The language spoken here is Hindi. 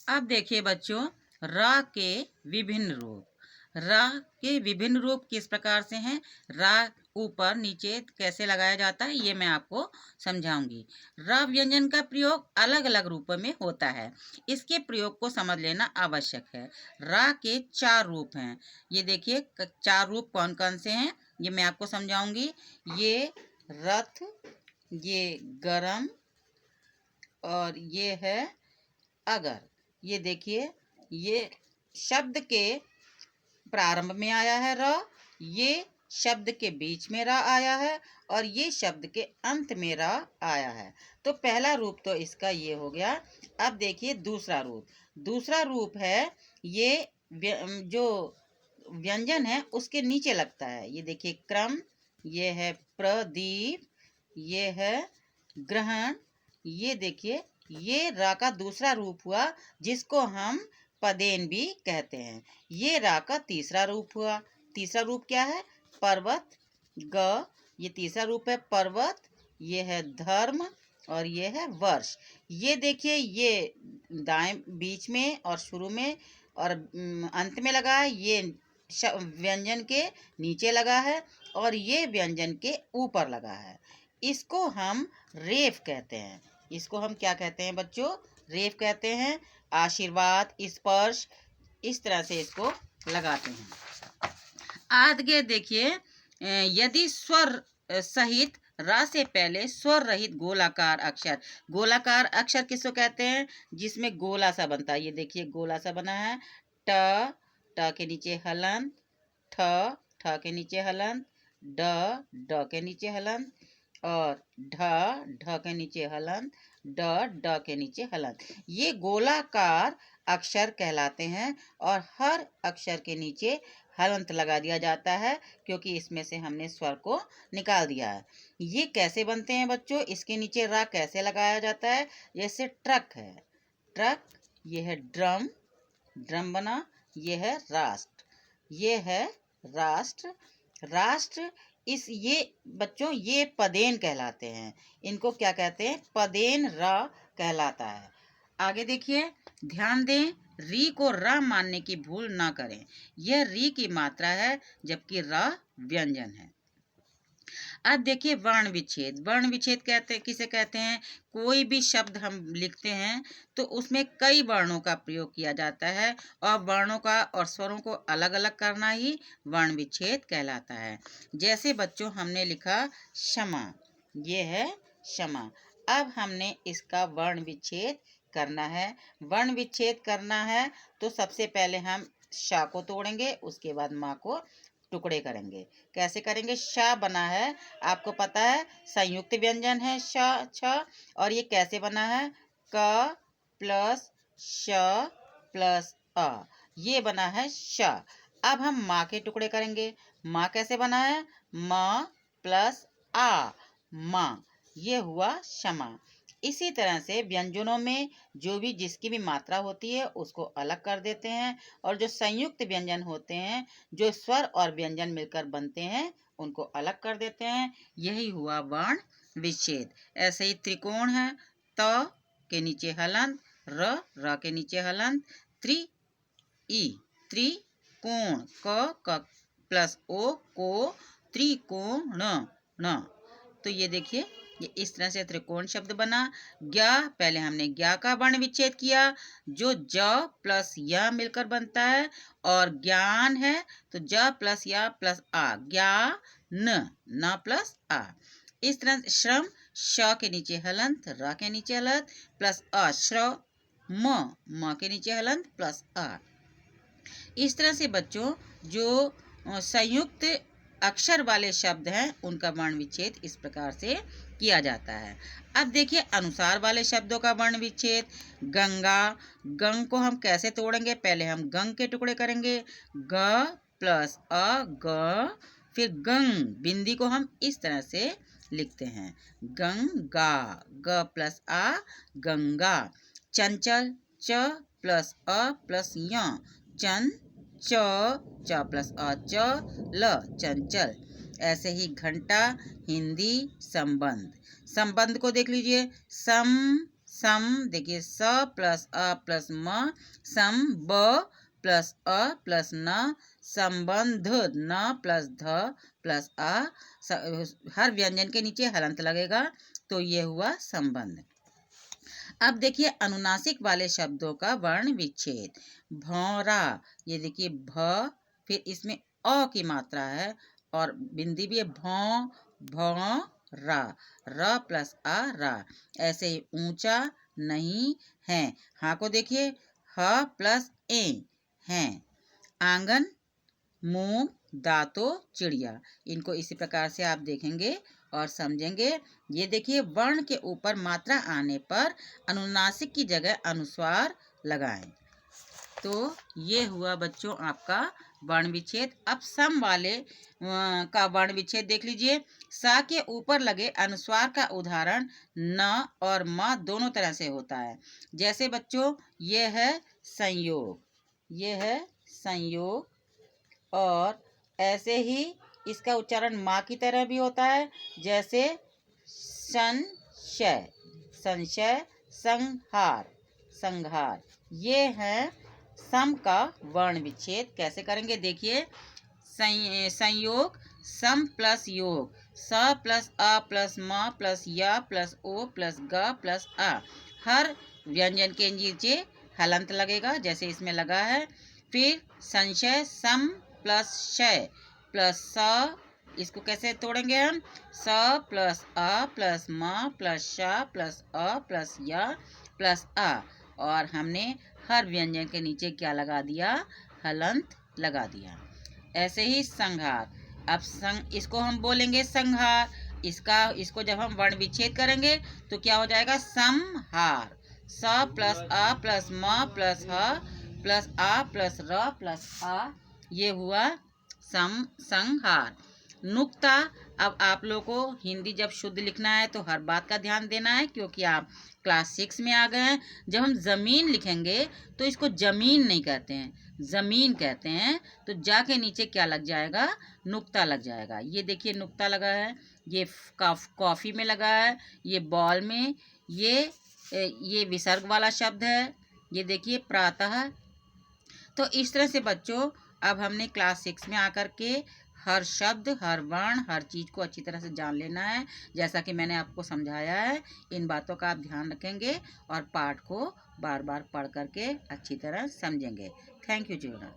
अब देखिए बच्चों, र के विभिन्न रूप। र के विभिन्न रूप किस प्रकार से हैं? र ऊपर नीचे कैसे लगाया जाता है, ये मैं आपको समझाऊंगी। र व्यंजन का प्रयोग अलग अलग रूपों में होता है। इसके प्रयोग को समझ लेना आवश्यक है। र के 4 रूप हैं। ये देखिए 4 रूप कौन कौन से हैं, ये मैं आपको समझाऊंगी। ये रथ, ये गरम, और ये है अगर। ये देखिए, ये शब्द के प्रारंभ में आया है र, ये शब्द के बीच में र आया है, और ये शब्द के अंत में र आया है। तो पहला रूप तो इसका ये हो गया। अब देखिए दूसरा रूप। दूसरा रूप है ये जो व्यंजन है उसके नीचे लगता है। ये देखिए क्रम, ये है प्रदीप, ये है ग्रहण। ये देखिए, ये रा का दूसरा रूप हुआ, जिसको हम पदेन भी कहते हैं। ये रा का तीसरा रूप हुआ। तीसरा रूप क्या है? पर्वत, ग। ये तीसरा रूप है पर्वत, ये है धर्म, और ये है वर्ष। ये देखिए, ये दाएं बीच में और शुरू में और अंत में लगा है। ये व्यंजन के नीचे लगा है, और ये व्यंजन के ऊपर लगा है। इसको हम रेफ कहते हैं। इसको हम क्या कहते हैं बच्चों? रेफ कहते हैं। आशीर्वाद, स्पर्श, इस तरह से इसको लगाते हैं। आगे देखिए, यदि स्वर सहित रा से पहले स्वर रहित गोलाकार अक्षर। गोलाकार अक्षर किसको कहते हैं? जिसमें गोला सा बनता है। ये देखिए गोला सा बना है। ट, ट के नीचे हलंत, ठ, ठ के नीचे हलंत, ड, ड के नीचे हलंत, और ढ, ढ के नीचे हलंत, ड, ड के नीचे हलंत। ये गोलाकार अक्षर कहलाते हैं, और हर अक्षर के नीचे हलंत लगा दिया जाता है, क्योंकि इसमें से हमने स्वर को निकाल दिया है। ये कैसे बनते हैं बच्चों? इसके नीचे रा कैसे लगाया जाता है? जैसे ट्रक है, ट्रक। ये है ड्रम, ड्रम बना। ये है राष्ट्र, ये है राष्ट्र, राष्ट्र। ये बच्चों, ये पदेन कहलाते हैं। इनको क्या कहते हैं? पदेन रा कहलाता है। आगे देखिए, ध्यान दें, री को र मानने की भूल ना करें। यह री की मात्रा है, जबकि र व्यंजन है। अब देखिए वर्ण विच्छेद। वर्ण विच्छेद किसे कहते हैं? कोई भी शब्द हम लिखते हैं तो उसमें कई वर्णों का प्रयोग किया जाता है, और वर्णों का और स्वरों को अलग अलग करना ही वर्ण विच्छेद कहलाता है। जैसे बच्चों हमने लिखा क्षमा, ये है क्षमा। अब हमने इसका वर्ण विच्छेद करना है। वर्ण विच्छेद करना है तो सबसे पहले हम श को तोड़ेंगे, उसके बाद माँ को टुकड़े करेंगे। कैसे करेंगे? श बना है, आपको पता है संयुक्त व्यंजन है श, छ। और ये कैसे बना है? क प्लस श प्लस अ, ये बना है श। अब हम माँ के टुकड़े करेंगे। माँ कैसे बना है? म प्लस आ, माँ। ये हुआ क्षमा। इसी तरह से व्यंजनों में जो भी जिसकी भी मात्रा होती है उसको अलग कर देते हैं, और जो संयुक्त व्यंजन होते हैं, जो स्वर और व्यंजन मिलकर बनते हैं, उनको अलग कर देते हैं। यही हुआ वर्ण विच्छेद। ऐसे ही त्रिकोण है, त के नीचे हलंत, र के नीचे हलंत, ई, त्रिकोण, क प्लस ओ, को, त्रिकोण न। तो ये देखिए, ये इस तरह से त्रिकोण शब्द बना। ज्ञा, पहले हमने ज्ञा का वर्ण विच्छेद किया, जो ज प्लस य मिलकर बनता है, और ज्ञान है तो ज प्लस य प्लस आ, ज्ञान, न प्लस आ। इस तरह श्रम, श के नीचे हलंत, र के नीचे हलंत, प्लस अ, श्रव, म के नीचे हलंत प्लस आ। इस तरह से बच्चों, जो संयुक्त अक्षर वाले शब्द हैं उनका वर्ण विच्छेद इस प्रकार से किया जाता है। अब देखिए अनुसार वाले शब्दों का वर्ण विच्छेद। गंगा, गंग को हम कैसे तोड़ेंगे? पहले हम गंग के टुकड़े करेंगे। ग प्लस अ, ग। फिर गंग, बिंदी को हम इस तरह से लिखते हैं, गंगा, ग प्लस आ, गंगा। चंचल, च प्लस अ प्लस य, चन, च प्लस अ, च, ल, चंचल। ऐसे ही घंटा, हिंदी, संबंध। संबंध को देख लीजिए, सम सम, देखिए स प्लस अ प्लस म, सम ब प्लस अ प्लस न, संबंध न प्लस ध प्लस आ, हर व्यंजन के नीचे हलंत लगेगा, तो ये हुआ संबंध। अब देखिए अनुनासिक वाले शब्दों का वर्ण विच्छेद। भौरा, ये देखिए भ, फिर इसमें अ की मात्रा है और बिंदी भी है, भौ भौ रा, र प्लस आ रा। ऐसे ही ऊंचा नहीं है, हाँ को देखिए ह प्लस ए है। आंगन, मूंग, दांतो, चिड़िया, इनको इसी प्रकार से आप देखेंगे और समझेंगे। ये देखिए वर्ण के ऊपर मात्रा आने पर अनुनासिक की जगह अनुस्वार लगाएं। तो ये हुआ बच्चों आपका वर्ण विच्छेद। अब सम वाले का वर्ण विच्छेद देख लीजिए। सा के ऊपर लगे अनुस्वार का उदाहरण न और म दोनों तरह से होता है। जैसे बच्चों ये है संयोग, ये है संयोग, और ऐसे ही इसका उच्चारण माँ की तरह भी होता है, जैसे संशय, संशय, संहार, संहार। ये है सम का वर्ण विच्छेद। कैसे करेंगे देखिए, संयोग, सम प्लस योग, स प्लस अ प्लस म प्लस य प्लस ओ प्लस ग प्लस आ, हर व्यंजन के नीचे हलंत लगेगा जैसे इसमें लगा है। फिर संशय, सम प्लस शय प्लस स, इसको कैसे तोड़ेंगे हम, स प्लस अ प्लस म प्लस श प्लस अ प्लस य प्लस आ, और हमने हर व्यंजन के नीचे क्या लगा दिया, हलंत लगा दिया। ऐसे ही संहार, अब इसको हम बोलेंगे संहार, इसको जब हम वर्ण विच्छेद करेंगे तो क्या हो जाएगा, समहार, स प्लस अ प्लस म प्लस ह प्लस आ प्लस र प्लस आ, ये हुआ संहार। नुक्ता, अब आप लोग को हिंदी जब शुद्ध लिखना है तो हर बात का ध्यान देना है, क्योंकि आप क्लास 6 में आ गए हैं। जब हम जमीन लिखेंगे तो इसको जमीन नहीं कहते हैं, जमीन कहते हैं। तो जा के नीचे क्या लग जाएगा, नुक्ता लग जाएगा। ये देखिए नुक्ता लगा है, ये कॉफी में लगा है, ये बॉल में, ये विसर्ग वाला शब्द है, ये देखिए प्रातः। तो इस तरह से बच्चों अब हमने क्लास 6 में आकर के हर शब्द, हर वर्ण, हर चीज़ को अच्छी तरह से जान लेना है, जैसा कि मैंने आपको समझाया है। इन बातों का आप ध्यान रखेंगे और पाठ को बार बार पढ़ करके अच्छी तरह समझेंगे। Thank you children.